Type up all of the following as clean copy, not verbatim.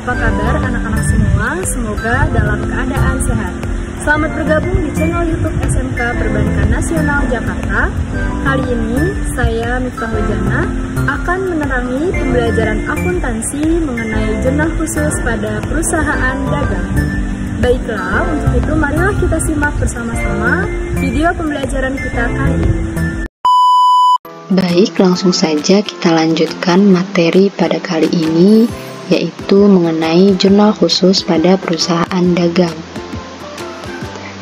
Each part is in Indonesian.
Apa kabar anak-anak semua? Semoga dalam keadaan sehat. Selamat bergabung di channel YouTube SMK Perbankan Nasional Jakarta. Kali ini saya Miftahul Jannah akan menerangi pembelajaran akuntansi mengenai jurnal khusus pada perusahaan dagang. Baiklah, untuk itu marilah kita simak bersama-sama video pembelajaran kita kali ini. Baik, langsung saja kita lanjutkan materi pada kali ini, yaitu mengenai jurnal khusus pada perusahaan dagang.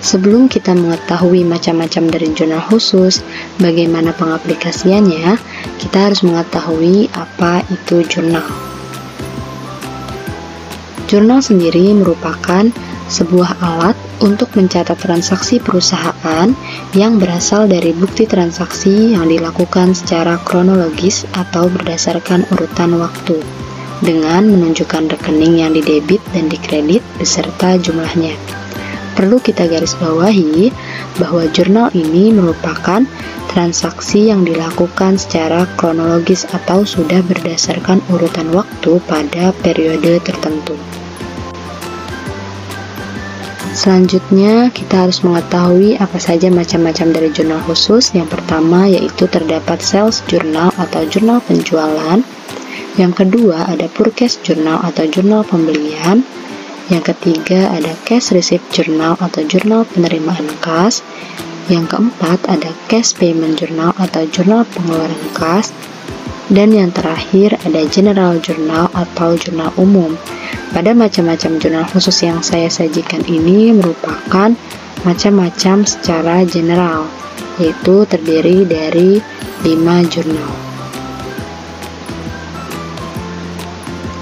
Sebelum kita mengetahui macam-macam dari jurnal khusus, bagaimana pengaplikasiannya, kita harus mengetahui apa itu jurnal. Jurnal sendiri merupakan sebuah alat untuk mencatat transaksi perusahaan yang berasal dari bukti transaksi yang dilakukan secara kronologis atau berdasarkan urutan waktu, dengan menunjukkan rekening yang didebit dan dikredit beserta jumlahnya. Perlu kita garis bawahi bahwa jurnal ini merupakan transaksi yang dilakukan secara kronologis atau sudah berdasarkan urutan waktu pada periode tertentu. Selanjutnya, kita harus mengetahui apa saja macam-macam dari jurnal khusus. Yang pertama yaitu terdapat sales journal atau jurnal penjualan. Yang kedua ada purchase journal atau jurnal pembelian. Yang ketiga ada cash receipt journal atau jurnal penerimaan kas. Yang keempat ada cash payment journal atau jurnal pengeluaran kas. Dan yang terakhir ada general journal atau jurnal umum. Pada macam-macam jurnal khusus yang saya sajikan ini merupakan macam-macam secara general, yaitu terdiri dari 5 jurnal.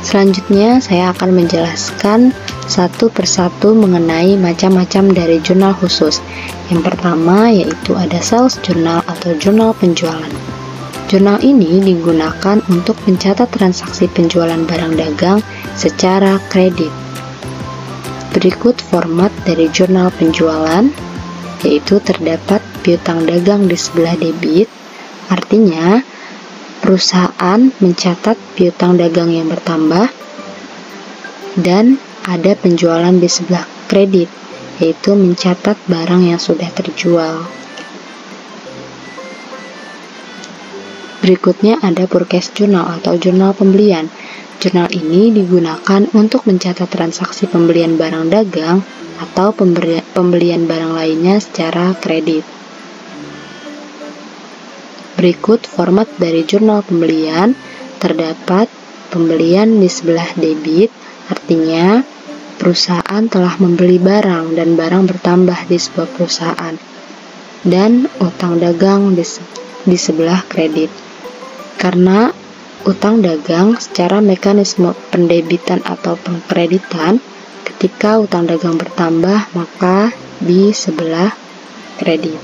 Selanjutnya saya akan menjelaskan satu persatu mengenai macam-macam dari jurnal khusus. Yang pertama yaitu ada sales journal atau jurnal penjualan. Jurnal ini digunakan untuk mencatat transaksi penjualan barang dagang secara kredit. Berikut format dari jurnal penjualan, yaitu terdapat piutang dagang di sebelah debit, artinya perusahaan mencatat piutang dagang yang bertambah, dan ada penjualan di sebelah kredit, yaitu mencatat barang yang sudah terjual. Berikutnya ada purchase journal atau jurnal pembelian. Jurnal ini digunakan untuk mencatat transaksi pembelian barang dagang atau pembelian barang lainnya secara kredit. Berikut format dari jurnal pembelian. Terdapat pembelian di sebelah debit, artinya perusahaan telah membeli barang dan barang bertambah di sebuah perusahaan, dan utang dagang di sebelah kredit. Karena utang dagang secara mekanisme pendebitan atau pengkreditan, ketika utang dagang bertambah maka di sebelah kredit.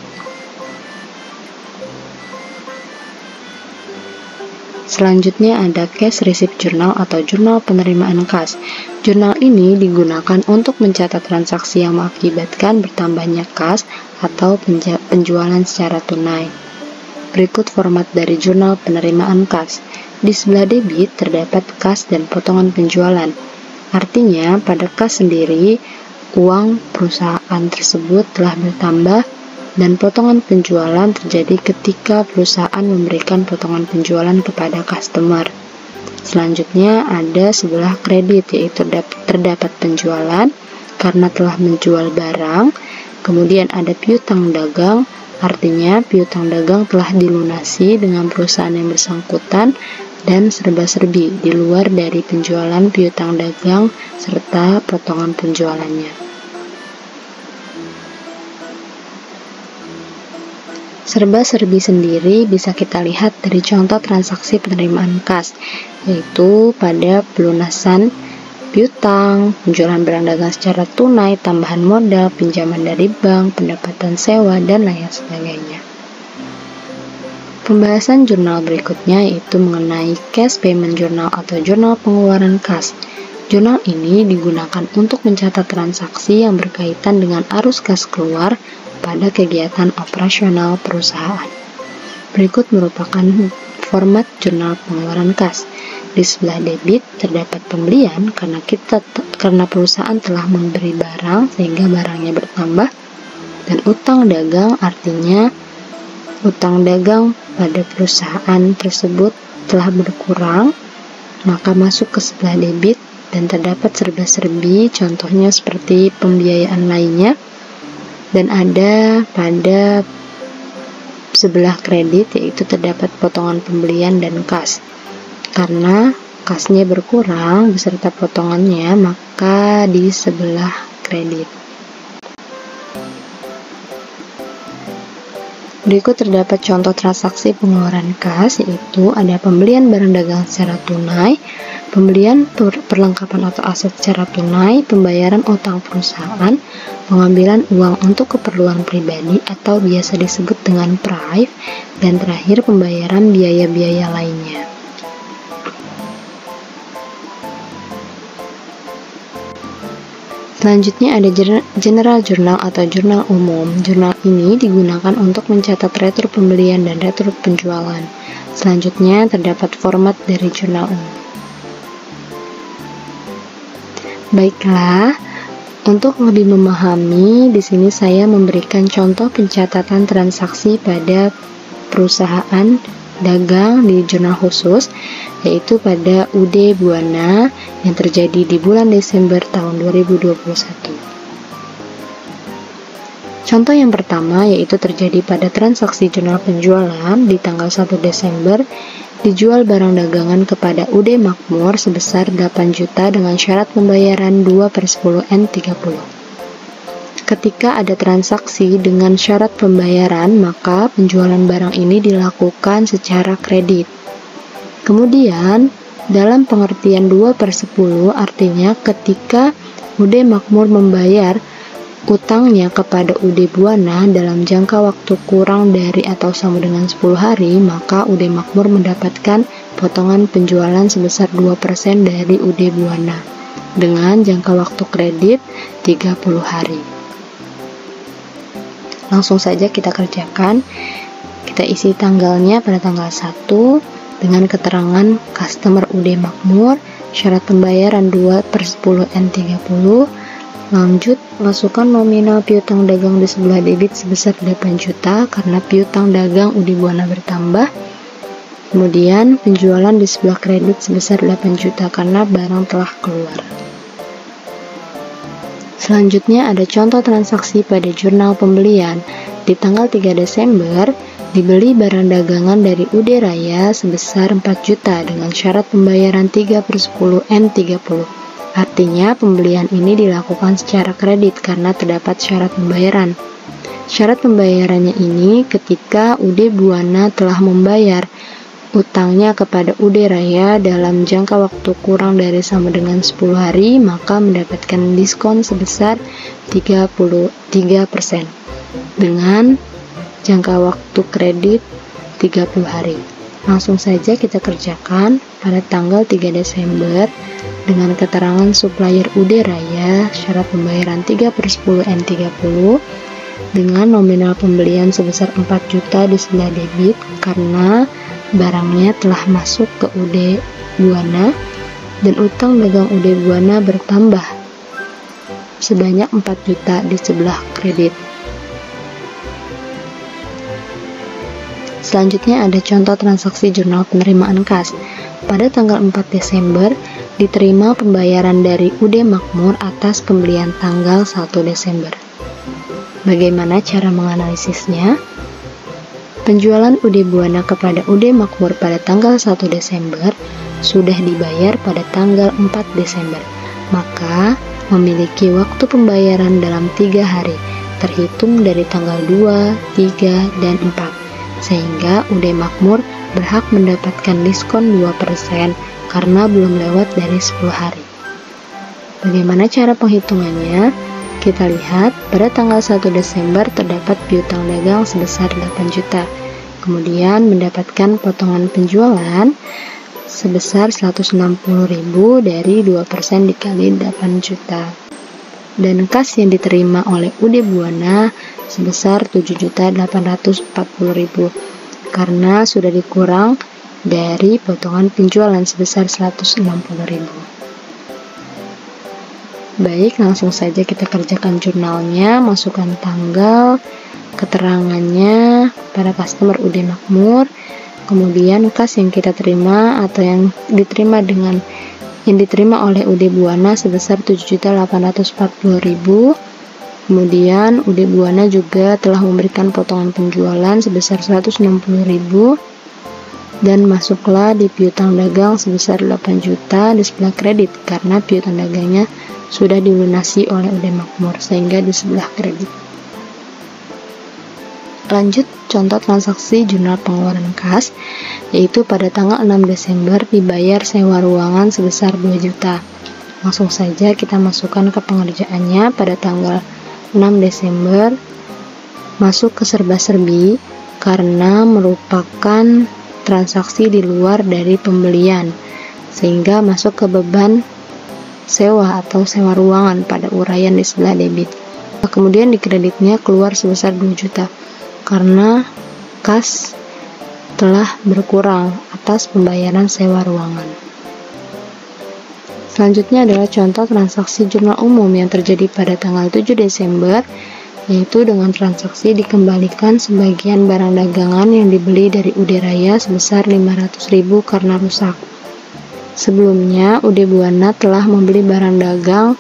Selanjutnya ada cash receipt journal atau jurnal penerimaan kas. Jurnal ini digunakan untuk mencatat transaksi yang mengakibatkan bertambahnya kas atau penjualan secara tunai. Berikut format dari jurnal penerimaan kas. Di sebelah debit terdapat kas dan potongan penjualan. Artinya, pada kas sendiri, uang perusahaan tersebut telah bertambah dan potongan penjualan terjadi ketika perusahaan memberikan potongan penjualan kepada customer. Selanjutnya ada sebelah kredit, yaitu terdapat penjualan karena telah menjual barang. Kemudian ada piutang dagang, artinya piutang dagang telah dilunasi dengan perusahaan yang bersangkutan dan serba-serbi di luar dari penjualan piutang dagang serta potongan penjualannya. Serba-serbi sendiri bisa kita lihat dari contoh transaksi penerimaan kas, yaitu pada pelunasan piutang, penjualan barang dagang secara tunai, tambahan modal, pinjaman dari bank, pendapatan sewa, dan lain sebagainya. Pembahasan jurnal berikutnya yaitu mengenai cash payment journal atau jurnal pengeluaran kas. Jurnal ini digunakan untuk mencatat transaksi yang berkaitan dengan arus kas keluar pada kegiatan operasional perusahaan. Berikut merupakan format jurnal pengeluaran kas. Di sebelah debit terdapat pembelian karena perusahaan telah memberi barang sehingga barangnya bertambah, dan utang dagang artinya utang dagang pada perusahaan tersebut telah berkurang, maka masuk ke sebelah debit. Dan terdapat serba-serbi, contohnya seperti pembiayaan lainnya, dan ada pada sebelah kredit, yaitu terdapat potongan pembelian dan kas. Karena kasnya berkurang beserta potongannya, maka di sebelah kredit. Berikut terdapat contoh transaksi pengeluaran kas, yaitu ada pembelian barang dagang secara tunai, pembelian perlengkapan atau aset secara tunai, pembayaran utang perusahaan, pengambilan uang untuk keperluan pribadi atau biasa disebut dengan PRIV, dan terakhir pembayaran biaya-biaya lainnya. Selanjutnya ada General Journal atau jurnal umum. Jurnal ini digunakan untuk mencatat retur pembelian dan retur penjualan. Selanjutnya terdapat format dari jurnal umum. Baiklah, untuk lebih memahami, di sini saya memberikan contoh pencatatan transaksi pada perusahaan dagang di jurnal khusus, yaitu pada UD Buana yang terjadi di bulan Desember tahun 2021. Contoh yang pertama yaitu terjadi pada transaksi jurnal penjualan di tanggal 1 Desember, dijual barang dagangan kepada UD Makmur sebesar 8 juta dengan syarat pembayaran 2/10 N30. Ketika ada transaksi dengan syarat pembayaran, maka penjualan barang ini dilakukan secara kredit. Kemudian, dalam pengertian 2/10 artinya ketika UD Makmur membayar utangnya kepada UD Buana dalam jangka waktu kurang dari atau sama dengan 10 hari, maka UD Makmur mendapatkan potongan penjualan sebesar 2% dari UD Buana dengan jangka waktu kredit 30 hari. Langsung saja kita kerjakan. Kita isi tanggalnya pada tanggal 1 dengan keterangan customer UD Makmur, syarat pembayaran 2/10 N30. Lanjut, masukkan nominal piutang dagang di sebelah debit sebesar 8 juta karena piutang dagang UD Buana bertambah. Kemudian penjualan di sebelah kredit sebesar 8 juta karena barang telah keluar. Selanjutnya ada contoh transaksi pada jurnal pembelian. Di tanggal 3 Desember, dibeli barang dagangan dari UD Raya sebesar 4 juta dengan syarat pembayaran 3/10 N30. Artinya pembelian ini dilakukan secara kredit karena terdapat syarat pembayaran. Syarat pembayarannya ini ketika UD Buana telah membayar utangnya kepada UD Raya dalam jangka waktu kurang dari sama dengan 10 hari, maka mendapatkan diskon sebesar 33% dengan jangka waktu kredit 30 hari. Langsung saja kita kerjakan pada tanggal 3 Desember dengan keterangan supplier UD Raya, syarat pembayaran 3/10 N30 dengan nominal pembelian sebesar 4 juta di sebelah debit karena barangnya telah masuk ke UD Buana dan utang dagang UD Buana bertambah sebanyak 4 juta di sebelah kredit. Selanjutnya ada contoh transaksi jurnal penerimaan kas. Pada tanggal 4 Desember, diterima pembayaran dari UD Makmur atas pembelian tanggal 1 Desember. Bagaimana cara menganalisisnya? Penjualan UD Buana kepada UD Makmur pada tanggal 1 Desember sudah dibayar pada tanggal 4 Desember, maka memiliki waktu pembayaran dalam 3 hari, terhitung dari tanggal 2, 3, dan 4, sehingga UD Makmur berhak mendapatkan diskon 2% karena belum lewat dari 10 hari. Bagaimana cara penghitungannya? Kita lihat, pada tanggal 1 Desember terdapat piutang dagang sebesar 8 juta. Kemudian mendapatkan potongan penjualan sebesar 160.000 dari 2% dikali 8 juta. Dan kas yang diterima oleh UD Buana sebesar 7.840.000 karena sudah dikurang dari potongan penjualan sebesar 160.000. Baik, langsung saja kita kerjakan jurnalnya. Masukkan tanggal, keterangannya pada customer UD Makmur, kemudian kas yang kita terima atau yang diterima oleh UD Buana sebesar 7.840.000. Kemudian UD Buana juga telah memberikan potongan penjualan sebesar 160.000 dan masuklah di piutang dagang sebesar 8 juta di sebelah kredit karena piutang dagangnya sudah dilunasi oleh UD Makmur sehingga di sebelah kredit. Lanjut contoh transaksi jurnal pengeluaran kas, yaitu pada tanggal 6 Desember dibayar sewa ruangan sebesar 2 juta. Langsung saja kita masukkan ke pengerjaannya. Pada tanggal 6 Desember masuk ke serba-serbi karena merupakan transaksi di luar dari pembelian, sehingga masuk ke beban sewa atau sewa ruangan pada uraian di sebelah debit. Kemudian di kreditnya keluar sebesar 2 juta karena kas telah berkurang atas pembayaran sewa ruangan. Selanjutnya adalah contoh transaksi jurnal umum yang terjadi pada tanggal 7 Desember, yaitu dengan transaksi dikembalikan sebagian barang dagangan yang dibeli dari UD Raya sebesar 500.000 karena rusak. Sebelumnya, UD Buana telah membeli barang dagang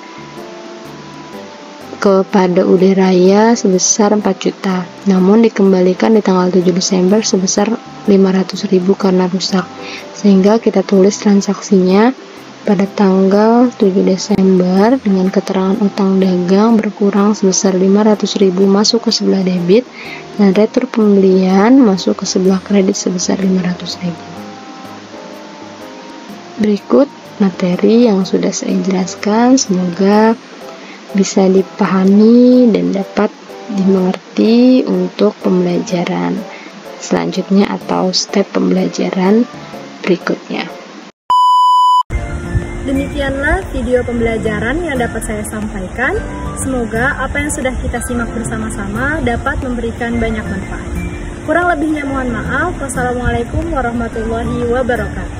kepada UD Raya sebesar 4 juta, namun dikembalikan di tanggal 7 Desember sebesar 500.000 karena rusak, sehingga kita tulis transaksinya pada tanggal 7 Desember dengan keterangan utang dagang berkurang sebesar 500.000 masuk ke sebelah debit dan retur pembelian masuk ke sebelah kredit sebesar 500.000. Berikut materi yang sudah saya jelaskan, semoga bisa dipahami dan dapat dimengerti untuk pembelajaran selanjutnya atau step pembelajaran berikutnya. Demikianlah video pembelajaran yang dapat saya sampaikan. Semoga apa yang sudah kita simak bersama-sama dapat memberikan banyak manfaat. Kurang lebihnya mohon maaf. Wassalamualaikum warahmatullahi wabarakatuh.